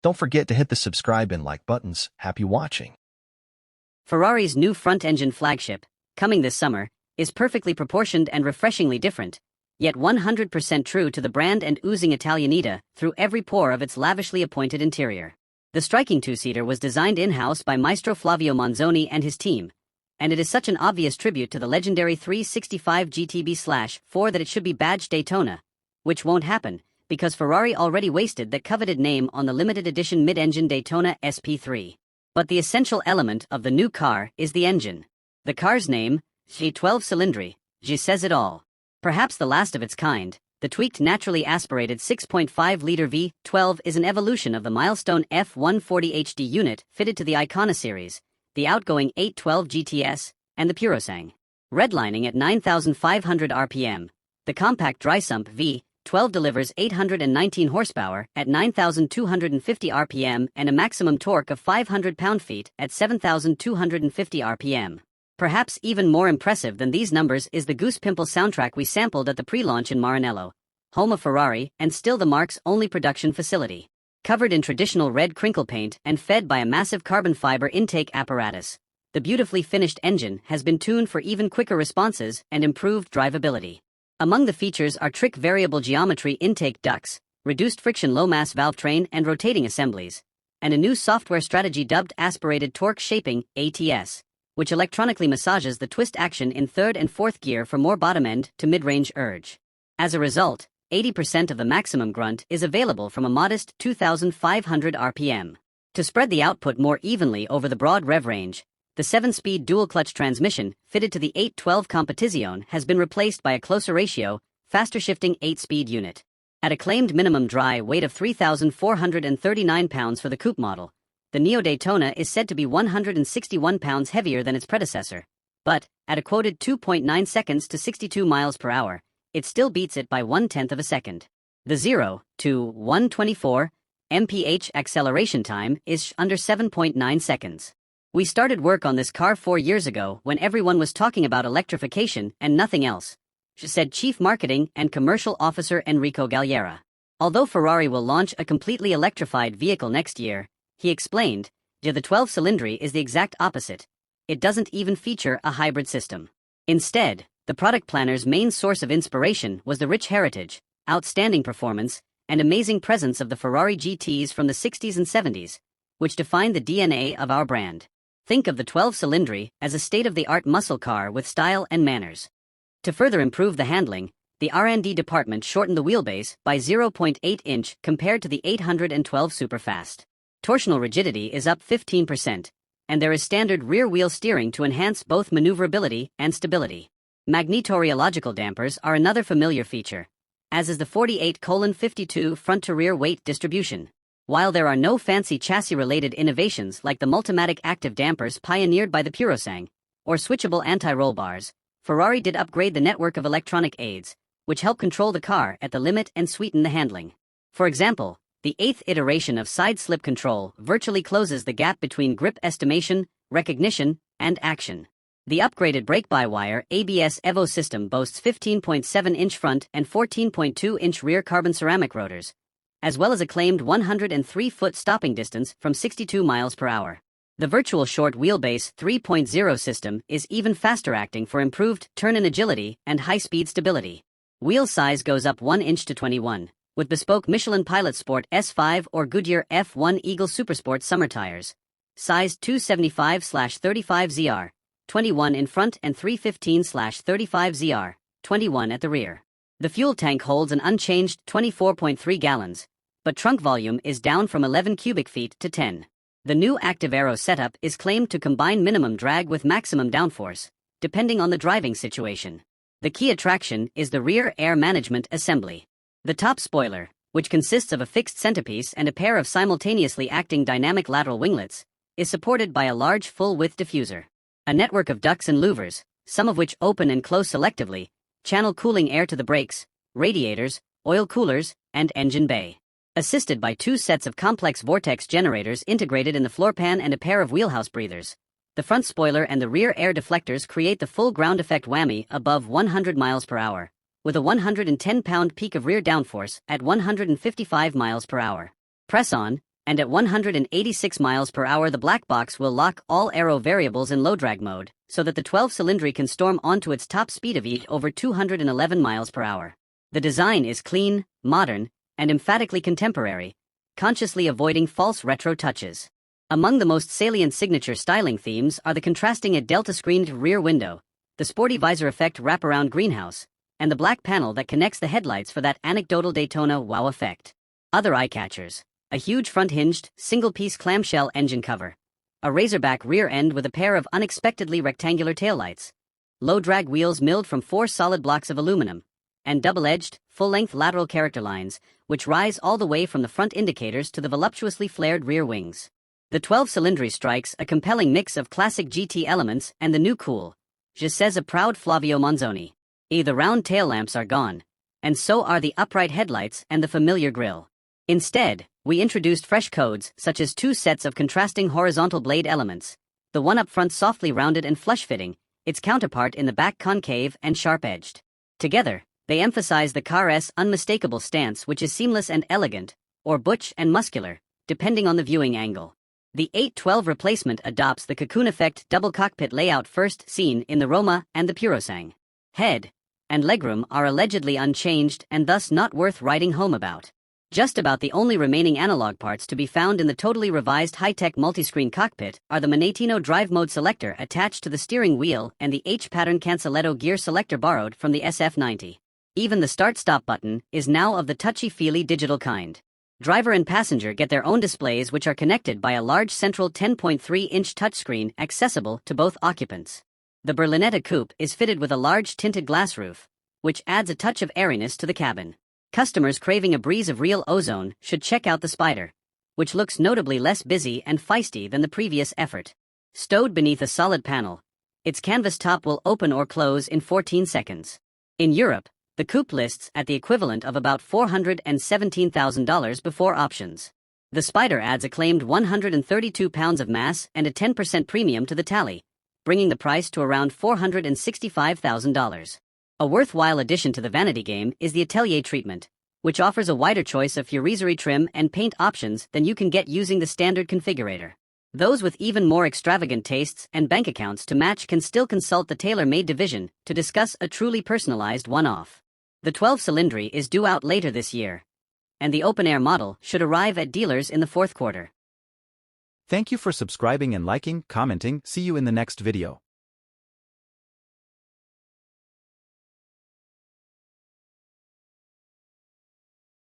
Don't forget to hit the subscribe and like buttons. Happy watching. Ferrari's new front-engine flagship, coming this summer, is perfectly proportioned and refreshingly different, yet 100% true to the brand and oozing Italianita through every pore of its lavishly appointed interior. The striking two-seater was designed in-house by Maestro Flavio Manzoni and his team, and it is such an obvious tribute to the legendary 365 GTB/4 that it should be badged Daytona, which won't happen, because Ferrari already wasted that coveted name on the limited edition mid-engine Daytona SP3. But the essential element of the new car is the engine. The car's name, V12Cilindri, says it all. Perhaps the last of its kind, the tweaked naturally aspirated 6.5-liter V12 is an evolution of the milestone F140 HD unit fitted to the Icona series, the outgoing 812 GTS, and the Purosang. Redlining at 9,500 RPM, the compact dry-sump V12 delivers 819 horsepower at 9,250 RPM and a maximum torque of 500 pound-feet at 7,250 RPM. Perhaps even more impressive than these numbers is the Goose Pimple soundtrack we sampled at the pre-launch in Maranello, home of Ferrari and still the marque's only production facility. Covered in traditional red crinkle paint and fed by a massive carbon fiber intake apparatus, the beautifully finished engine has been tuned for even quicker responses and improved drivability. Among the features are trick variable geometry intake ducts, reduced friction low-mass valve train and rotating assemblies, and a new software strategy dubbed aspirated torque shaping, ATS, which electronically massages the twist action in third and fourth gear for more bottom-end to mid-range urge. As a result, 80% of the maximum grunt is available from a modest 2,500 RPM. To spread the output more evenly over the broad rev range, the 7-speed dual-clutch transmission fitted to the 812 Competizione has been replaced by a closer ratio, faster-shifting 8-speed unit. At a claimed minimum dry weight of 3,439 pounds for the coupe model, the Neo Daytona is said to be 161 pounds heavier than its predecessor, but, at a quoted 2.9 seconds to 62 miles per hour, it still beats it by 1/10 of a second. The 0 to 124 mph acceleration time is under 7.9 seconds. We started work on this car 4 years ago when everyone was talking about electrification and nothing else, said Chief Marketing and Commercial Officer Enrico Galliera. Although Ferrari will launch a completely electrified vehicle next year, he explained, the 12Cilindri is the exact opposite. It doesn't even feature a hybrid system. Instead, the product planner's main source of inspiration was the rich heritage, outstanding performance, and amazing presence of the Ferrari GTs from the 60s and 70s, which defined the DNA of our brand. Think of the 12Cilindri as a state-of-the-art muscle car with style and manners. To further improve the handling, the R&D department shortened the wheelbase by 0.8 inch compared to the 812 Superfast. Torsional rigidity is up 15%, and there is standard rear-wheel steering to enhance both maneuverability and stability. Magnetorheological dampers are another familiar feature, as is the 48:52 front-to-rear weight distribution. While there are no fancy chassis-related innovations like the Multimatic active dampers pioneered by the Purosang, or switchable anti-roll bars, Ferrari did upgrade the network of electronic aids, which help control the car at the limit and sweeten the handling. For example, the 8th iteration of side slip control virtually closes the gap between grip estimation, recognition, and action. The upgraded brake-by-wire ABS Evo system boasts 15.7-inch front and 14.2-inch rear carbon ceramic rotors, as well as a claimed 103-foot stopping distance from 62 miles per hour. The virtual short wheelbase 3.0 system is even faster acting for improved turn-in agility and high-speed stability. Wheel size goes up 1 inch to 21, with bespoke Michelin Pilot Sport S5 or Goodyear F1 Eagle Supersport summer tires, size 275/35ZR, 21 in front and 315/35ZR, 21 at the rear. The fuel tank holds an unchanged 24.3 gallons, but trunk volume is down from 11 cubic feet to 10. The new Active Aero setup is claimed to combine minimum drag with maximum downforce, depending on the driving situation. The key attraction is the rear air management assembly. The top spoiler, which consists of a fixed centerpiece and a pair of simultaneously acting dynamic lateral winglets, is supported by a large full-width diffuser. A network of ducts and louvers, some of which open and close selectively, channel cooling air to the brakes, radiators, oil coolers, and engine bay. Assisted by 2 sets of complex vortex generators integrated in the floor pan and a pair of wheelhouse breathers, the front spoiler and the rear air deflectors create the full ground effect whammy above 100 miles per hour, with a 110-pound peak of rear downforce at 155 miles per hour. Press on, And at 186 miles per hour, the black box will lock all aero variables in low drag mode, so that the 12-Cilindri can storm onto its top speed of over 211 miles per hour. The design is clean, modern, and emphatically contemporary, consciously avoiding false retro touches. Among the most salient signature styling themes are the contrasting delta-screened rear window, the sporty visor effect wraparound greenhouse, and the black panel that connects the headlights for that anecdotal Daytona wow effect. Other eye-catchers: a huge front-hinged, single-piece clamshell engine cover, a razorback rear end with a pair of unexpectedly rectangular taillights, low-drag wheels milled from 4 solid blocks of aluminum, and double-edged, full-length lateral character lines, which rise all the way from the front indicators to the voluptuously flared rear wings. The 12-Cilindri strikes a compelling mix of classic GT elements and the new cool, says a proud Flavio Monzoni. The round tail lamps are gone, and so are the upright headlights and the familiar grille. Instead, we introduced fresh codes such as 2 sets of contrasting horizontal blade elements, the one up front softly rounded and flush-fitting, its counterpart in the back concave and sharp-edged. Together, they emphasize the car's unmistakable stance, which is seamless and elegant, or butch and muscular, depending on the viewing angle. The 812 replacement adopts the cocoon effect double cockpit layout first seen in the Roma and the Purosang. Head and legroom are allegedly unchanged and thus not worth writing home about. Just about the only remaining analog parts to be found in the totally revised high-tech multi-screen cockpit are the Monetino drive mode selector attached to the steering wheel and the H-pattern Canceletto gear selector borrowed from the SF90. Even the start-stop button is now of the touchy-feely digital kind. Driver and passenger get their own displays, which are connected by a large central 10.3-inch touchscreen accessible to both occupants. The Berlinetta Coupe is fitted with a large tinted glass roof, which adds a touch of airiness to the cabin. Customers craving a breeze of real ozone should check out the Spider, which looks notably less busy and feisty than the previous effort. Stowed beneath a solid panel, its canvas top will open or close in 14 seconds. In Europe, the coupe lists at the equivalent of about $417,000 before options. The Spider adds a claimed 132 pounds of mass and a 10% premium to the tally, bringing the price to around $465,000. A worthwhile addition to the vanity game is the Atelier treatment, which offers a wider choice of Furiserie trim and paint options than you can get using the standard configurator. Those with even more extravagant tastes and bank accounts to match can still consult the tailor-made division to discuss a truly personalized one-off. The 12-Cilindri is due out later this year, and the open-air model should arrive at dealers in the 4th quarter. Thank you for subscribing and liking, commenting. See you in the next video.